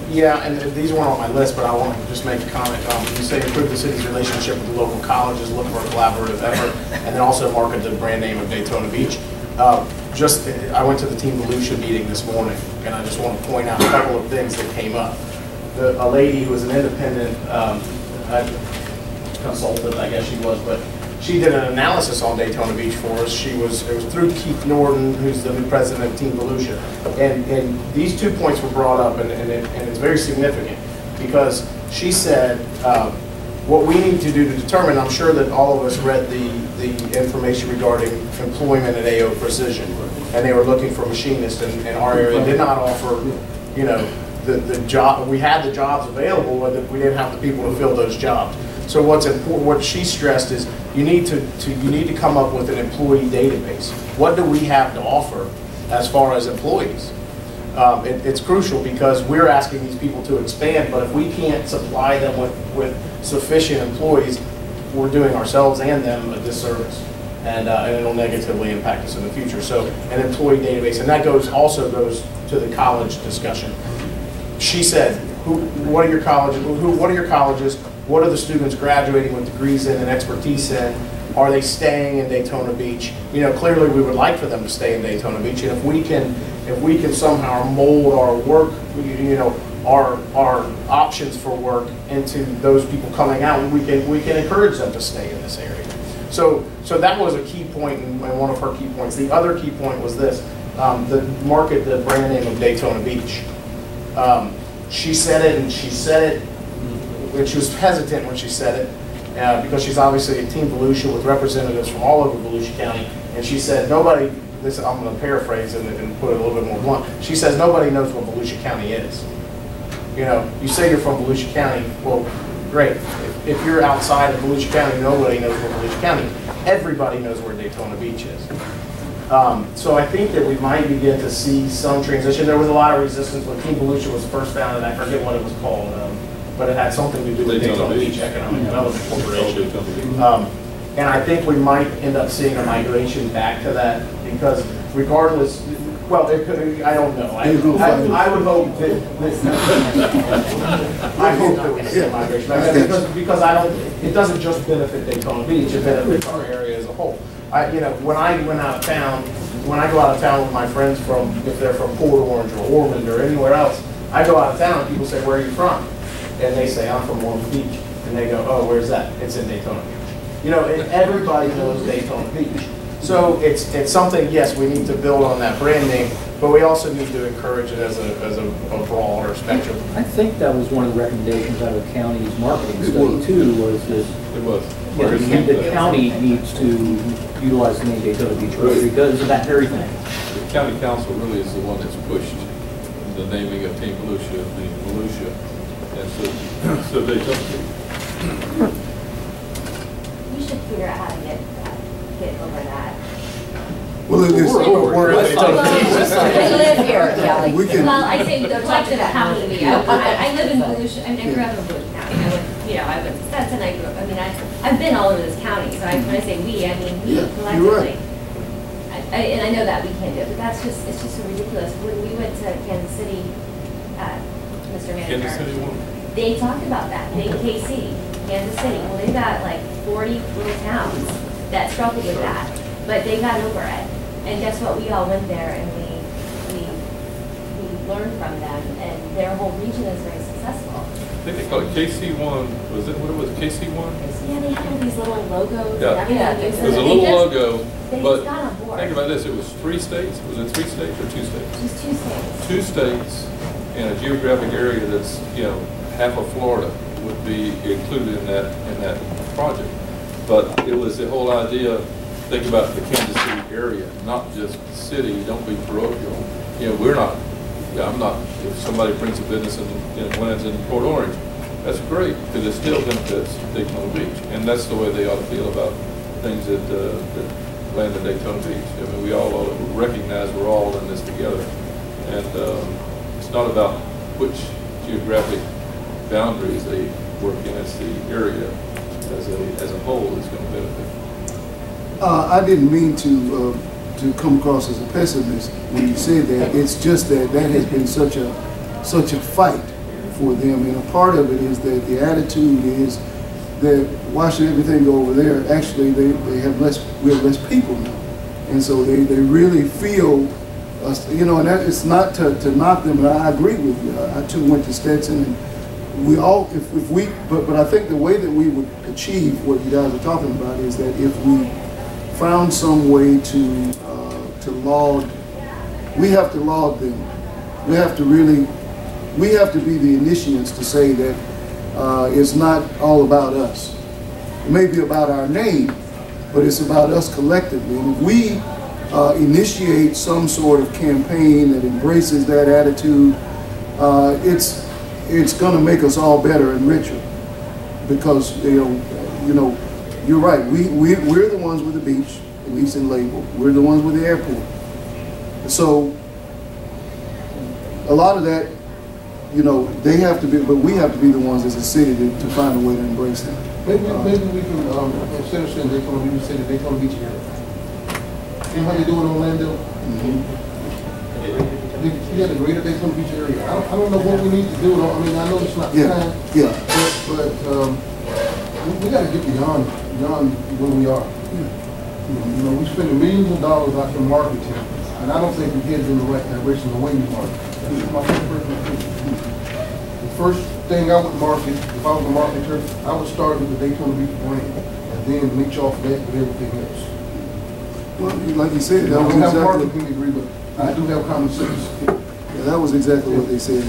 Yeah, and these weren't on my list, but I want to just make a comment. You say improve the city's relationship with the local colleges, look for a collaborative effort, and then also market the brand name of Daytona Beach. I went to the Team Volusia meeting this morning, and I just want to point out a couple of things that came up. A lady who was an independent consultant, I guess she was, but she did an analysis on Daytona Beach for us. It was through Keith Norton, who's the new president of Team Volusia. And these 2 points were brought up, and it's very significant, because she said, what we need to do to determine, I'm sure that all of us read the information regarding employment at AO Precision, and they were looking for machinists in our area. Did not offer, you know, the job. We had the jobs available, but we didn't have the people to fill those jobs. So what's important, what she stressed is you need to come up with an employee database. What do we have to offer as far as employees? It's crucial, because we're asking these people to expand, but if we can't supply them with sufficient employees, we're doing ourselves and them a disservice, and it'll negatively impact us in the future. So an employee database, and that also goes to the college discussion. She said, what are your colleges? What are your colleges? What are the students graduating with degrees in and expertise in? Are they staying in Daytona Beach? You know, clearly we would like for them to stay in Daytona Beach, and if we can somehow mold our work, you know, our options for work into those people coming out, we can encourage them to stay in this area. So that was a key point, and one of her key points. The other key point was this: the brand name of Daytona Beach. She said it, and she said it. And she was hesitant when she said it, because she's obviously a Team Volusia with representatives from all over Volusia County. And she said, nobody, this I'm going to paraphrase and put it a little bit more blunt. She says, nobody knows what Volusia County is. You know, you say you're from Volusia County, well, great. If you're outside of Volusia County, nobody knows what Volusia County is. Everybody knows where Daytona Beach is. So I think that we might begin to see some transition. There was a lot of resistance when Team Volusia was first founded. I forget what it was called. But it had something to do with Daytona Beach Economic Development Corporation. And I think we might end up seeing a migration back to that, because regardless, well, it could, I don't know. I would hope that I hope that we see a migration back, because it doesn't just benefit Daytona Beach, it benefits our area as a whole. You know, when I go out of town with my friends if they're from Port Orange or Ormond or anywhere else, I go out of town and people say, where are you from? And they say, I'm from Ormond Beach. And they go, oh, where's that? It's in Daytona Beach. You know, and everybody knows Daytona Beach. So it's something, yes, we need to build on that brand name, but we also need to encourage it as a broader spectrum. I think that was one of the recommendations out of the county's marketing study, too, was this. It was. The county needs to utilize the name Daytona Beach because of that very thing. The county council really is the one that's pushed the naming of Team Volusia, Volusia. And so they don't. We should figure out how to get over that. Well, it is. I live here, Kelly. Well, I think the like that happened to me. I live in Volusia. I grew up in Volusia County. I went to Stetson. I grew up. I mean, I've been all over this county. So when I say we, I mean we collectively. And I know that we can do it, but it's just so ridiculous. When we went to Kansas City, Mr. Manager, they talked about that. KC, Kansas City. Well, they've got like 40 little towns that struggled with that, but they got over it. And guess what? We all went there and we learned from them, and their whole region is very successful. I think they call it KC1. Was it what it was? KC1? Yeah, they had all these little logos. Yeah. And everything. It was a little logo, they but got on board. think about this. It was 3 states. Was it 3 states or 2 states? Just 2 states. 2 states in a geographic area that's, you know, half of Florida would be included in that project. But it was the whole idea. Think about the Kansas City area, not just the city. Don't be parochial. You know, we're not. Yeah, I'm not. If somebody brings a business and lands in Port Orange, that's great because it still benefits Daytona Beach, and that's the way they ought to feel about things that land in Daytona Beach. I mean, we all ought to recognize we're all in this together, and it's not about which geographic boundaries they work in. It's the area as a whole that's going to benefit. I didn't mean to come across as a pessimist when you said that. It's just that has been such a fight for them. And a part of it is that the attitude is that why should everything go over there? Actually, they have we have less people now. And so they really feel, you know, and that, it's not to knock them, but I agree with you. I too went to Stetson, and we all, if we, but I think the way that we would achieve what you guys are talking about is that if we found some way to laud, we have to laud them. We have to be the initiates to say that it's not all about us. It may be about our name, but it's about us collectively. And if we initiate some sort of campaign that embraces that attitude, it's going to make us all better and richer. Because you know, you're right. We're the ones with the beach, at least in label. We're the ones with the airport. So a lot of that, you know, they have to be, but we have to be the ones as a city to find a way to embrace them. Maybe we can, instead of saying Daytona Beach, say the Daytona Beach area. You know how they do in Orlando? Mm-hmm. You got the greater Daytona Beach area. I don't know what we need to do. I mean, I know it's not time. Yeah. But we got to get beyond where we are. You know, we spend millions of dollars out there marketing, and I don't think we're headed in the right direction the way we market. That's my personal opinion. The first thing I would market, if I was a marketer, I would start with the Daytona Beach brand, and then mix off that with everything else. Well, like you said, that I was don't have a exactly. marketing degree, but I do have common sense. Yeah, that was exactly what they said.